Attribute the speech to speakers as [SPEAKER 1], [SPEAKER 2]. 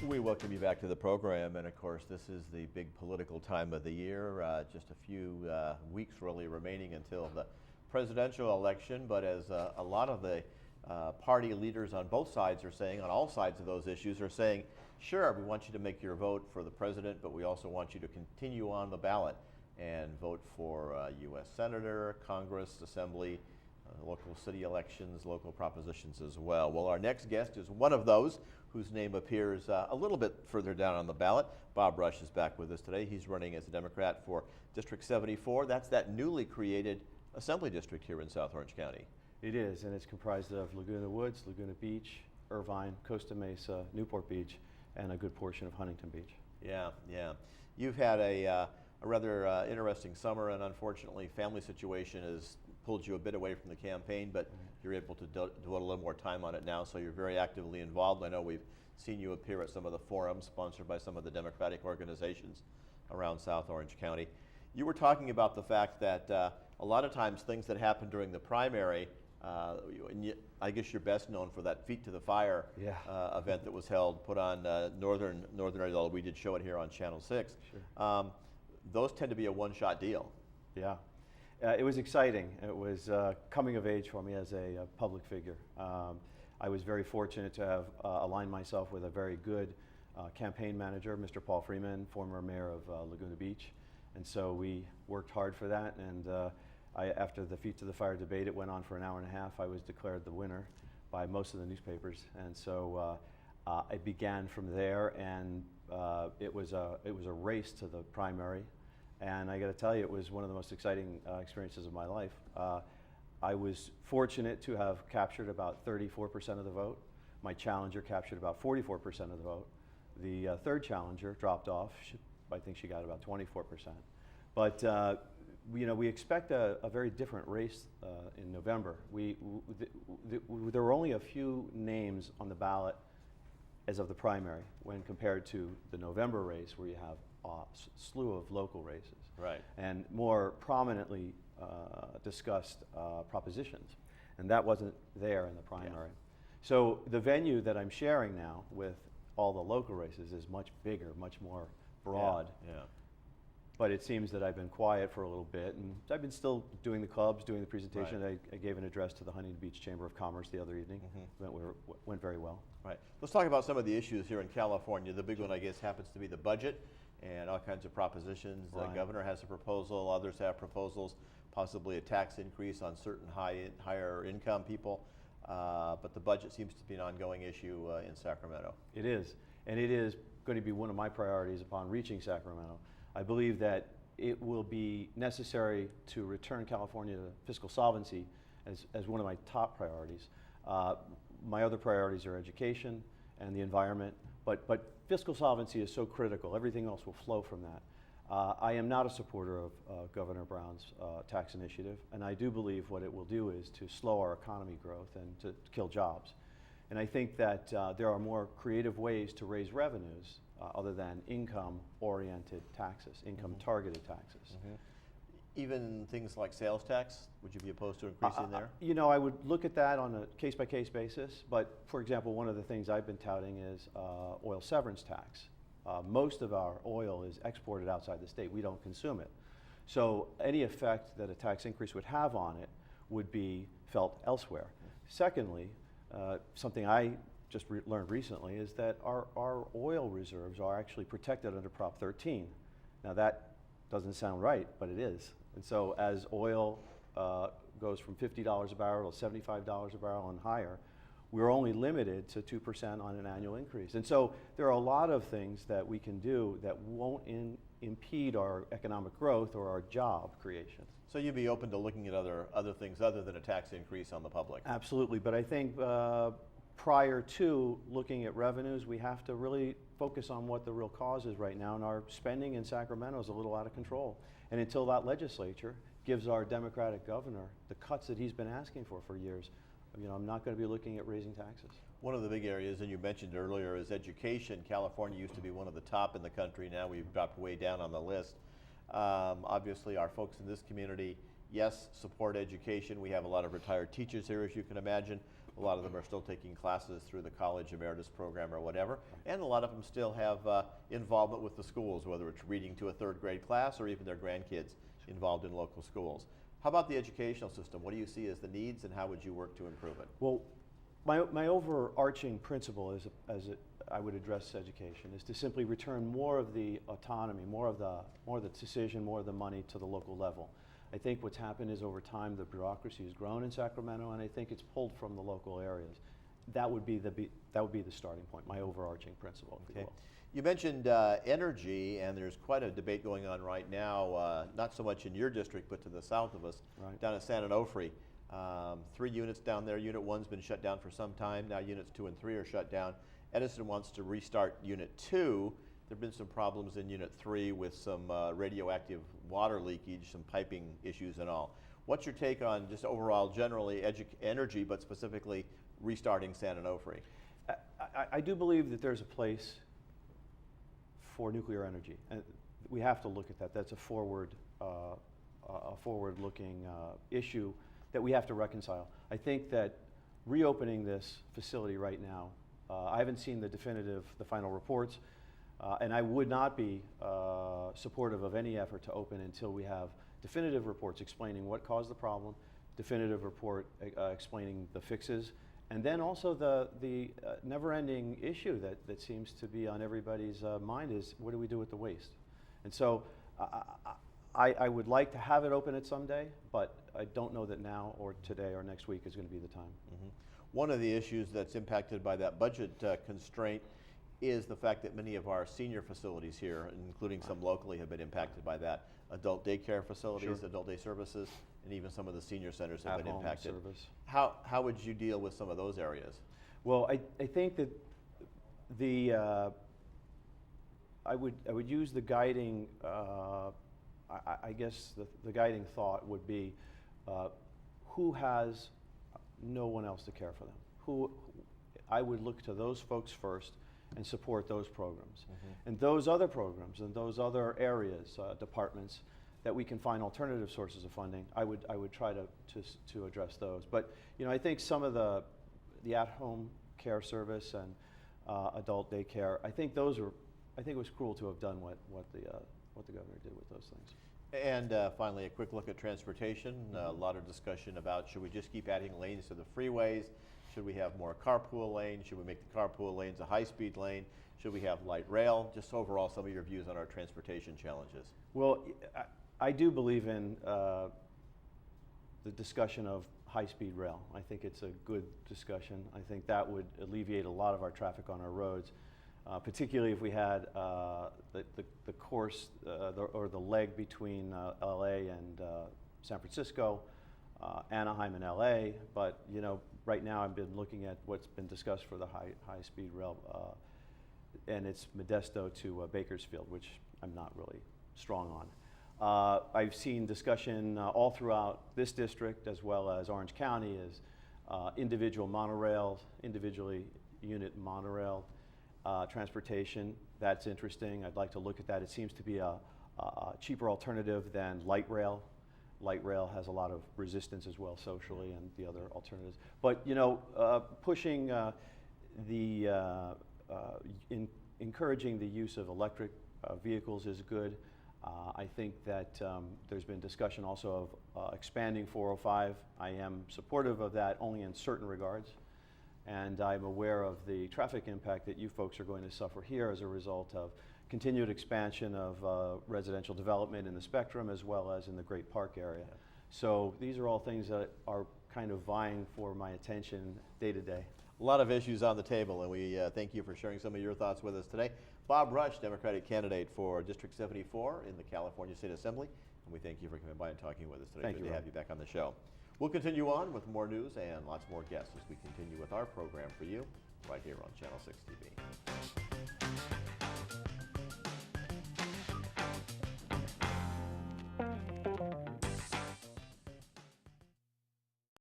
[SPEAKER 1] We welcome you back to the program, and of course this is the big political time of the year. Just a few weeks really remaining until the presidential election, but as a lot of the party leaders on both sides are saying, on all sides of those issues, are saying, sure, we want you to make your vote for the president, but we also want you to continue on the ballot and vote for U.S. Senator, Congress, Assembly, local city elections, local propositions as well. Well, our next guest is one of those whose name appears a little bit further down on the ballot. Bob Rush is back with us today. He's running as a Democrat for District 74. That's that newly created Assembly District here in South Orange County.
[SPEAKER 2] It is, and it's comprised of Laguna Woods, Laguna Beach, Irvine, Costa Mesa, Newport Beach, and a good portion of Huntington Beach.
[SPEAKER 1] Yeah. You've had a rather interesting summer, and unfortunately family situation has pulled you a bit away from the campaign, but you're able to devote a little more time on it now, so you're very actively involved. I know we've seen you appear at some of the forums sponsored by some of the Democratic organizations around South Orange County. You were talking about the fact that a lot of times things that happen during the primary, I guess you're best known for that Feet to the Fire event that was held, put on Northern Idaho. We did show it here on Channel 6. Sure. Those tend to be a one-shot deal.
[SPEAKER 2] Yeah. It was exciting. It was coming of age for me as a public figure. I was very fortunate to have aligned myself with a very good campaign manager, Mr. Paul Freeman, former mayor of Laguna Beach. And so we worked hard for that. And after the Feet to the Fire debate, it went on for an hour and a half. I was declared the winner by most of the newspapers. And so it began from there, and it was a race to the primary. And I got to tell you, it was one of the most exciting experiences of my life. I was fortunate to have captured about 34% of the vote. My challenger captured about 44% of the vote. The third challenger dropped off. I think she got about 24%. But we expect a very different race in November. There were only a few names on the ballot as of the primary when compared to the November race, where you have a slew of local races,
[SPEAKER 1] right,
[SPEAKER 2] and more prominently discussed propositions, and that wasn't there in the primary. Yeah. So the venue that I'm sharing now with all the local races is much bigger, much more broad.
[SPEAKER 1] Yeah.
[SPEAKER 2] But it seems that I've been quiet for a little bit, and I've been still doing the clubs, doing the presentation. Right. I gave an address to the Huntington Beach Chamber of Commerce the other evening. Went very well.
[SPEAKER 1] Right. Let's talk about some of the issues here in California. The big one, I guess, happens to be the budget and all kinds of propositions.
[SPEAKER 2] Right.
[SPEAKER 1] The governor has a proposal, others have proposals, possibly a tax increase on certain higher income people. But the budget seems to be an ongoing issue in Sacramento.
[SPEAKER 2] It is, and it is going to be one of my priorities upon reaching Sacramento. I believe that it will be necessary to return California to fiscal solvency as one of my top priorities. My other priorities are education and the environment, but fiscal solvency is so critical. Everything else will flow from that. I am not a supporter of Governor Brown's tax initiative, and I do believe what it will do is to slow our economy growth and to kill jobs. And I think that there are more creative ways to raise revenues other than income-oriented taxes, income-targeted taxes.
[SPEAKER 1] Even things like sales tax, would you be opposed to increasing there?
[SPEAKER 2] I would look at that on a case-by-case basis, but for example, one of the things I've been touting is oil severance tax. Most of our oil is exported outside the state. We don't consume it. So any effect that a tax increase would have on it would be felt elsewhere. Secondly, something I just learned recently is that our oil reserves are actually protected under Prop 13. Now that doesn't sound right, but it is. And so as oil goes from $50 a barrel to $75 a barrel and higher, we're only limited to 2% on an annual increase. And so there are a lot of things that we can do that won't impede our economic growth or our job creation.
[SPEAKER 1] So you'd be open to looking at other things other than a tax increase on the public?
[SPEAKER 2] Absolutely, but I think prior to looking at revenues, we have to really focus on what the real cause is right now, and our spending in Sacramento is a little out of control. And until that legislature gives our Democratic governor the cuts that he's been asking for years, I'm not going to be looking at raising taxes.
[SPEAKER 1] One of the big areas, and you mentioned earlier, is education. California used to be one of the top in the country. Now we've dropped way down on the list. Obviously, our folks in this community, yes, support education. We have a lot of retired teachers here, as you can imagine. A lot of them are still taking classes through the college emeritus program or whatever, and a lot of them still have involvement with the schools, whether it's reading to a third grade class or even their grandkids involved in local schools. How about the educational system? What do you see as the needs, and how would you work to improve it?
[SPEAKER 2] Well, my overarching principle I would address education is to simply return more of the autonomy, more of the decision, more of the money to the local level. I think what's happened is over time the bureaucracy has grown in Sacramento, and I think it's pulled from the local areas. That would be the starting point, my overarching principle, if you will.
[SPEAKER 1] You mentioned energy, and there's quite a debate going on right now, not so much in your district, but to the south of us, down at San Onofre. 3 units down there. Unit 1's been shut down for some time. Now units 2 and 3 are shut down. Edison wants to restart Unit 2. There have been some problems in Unit 3 with some radioactive water leakage, some piping issues and all. What's your take on just overall, generally, energy, but specifically restarting San Onofre?
[SPEAKER 2] I do believe that there's a place for nuclear energy, and we have to look at that. That's a forward-looking issue that we have to reconcile. I think that reopening this facility right now, I haven't seen the final reports, and I would not be supportive of any effort to open until we have definitive reports explaining what caused the problem, definitive report explaining the fixes, and then also the never-ending issue that seems to be on everybody's mind is, what do we do with the waste? And so I would like to have it open at some day, but I don't know that now or today or next week is going to be the time.
[SPEAKER 1] Mm-hmm. One of the issues that's impacted by that budget constraint is the fact that many of our senior facilities here, including some locally, have been impacted by that. Adult daycare facilities, adult day services, and even some of the senior centers have been impacted.
[SPEAKER 2] Service.
[SPEAKER 1] How would you deal with some of those areas?
[SPEAKER 2] Well, I think that I would use the guiding, I guess the guiding thought would be, who has no one else to care for them? I would look to those folks first and support those programs. Mm-hmm. And those other programs and those other areas, departments, that we can find alternative sources of funding, I would try to address those. But I think some of the at-home care service and adult daycare, I think it was cruel to have done what the governor did with those things.
[SPEAKER 1] And finally, a quick look at transportation. A lot of discussion about, should we just keep adding lanes to the freeways? Should we have more carpool lanes? Should we make the carpool lanes a high-speed lane? Should we have light rail? Just overall, some of your views on our transportation challenges.
[SPEAKER 2] Well, I do believe in the discussion of high-speed rail. I think it's a good discussion. I think that would alleviate a lot of our traffic on our roads. Particularly if we had the course or the leg between LA and San Francisco, Anaheim and LA, but right now I've been looking at what's been discussed for the high-speed rail, and it's Modesto to Bakersfield, which I'm not really strong on. I've seen discussion all throughout this district as well as Orange County as individual monorails, individually unit monorail transportation. That's interesting. I'd like to look at that. It seems to be a cheaper alternative than light rail. Light rail has a lot of resistance as well socially, and the other alternatives. But pushing encouraging the use of electric vehicles is good. I think that there's been discussion also of expanding 405. I am supportive of that only in certain regards. And I'm aware of the traffic impact that you folks are going to suffer here as a result of continued expansion of residential development in the Spectrum as well as in the Great Park area. So these are all things that are kind of vying for my attention day to day.
[SPEAKER 1] A lot of issues on the table, and we thank you for sharing some of your thoughts with us today. Bob Rush, Democratic candidate for District 74 in the California State Assembly, and we thank you for coming by and talking with us today. Good to have you back on the show. We'll continue on with more news and lots more guests as we continue with our program for you right here on Channel 6 TV.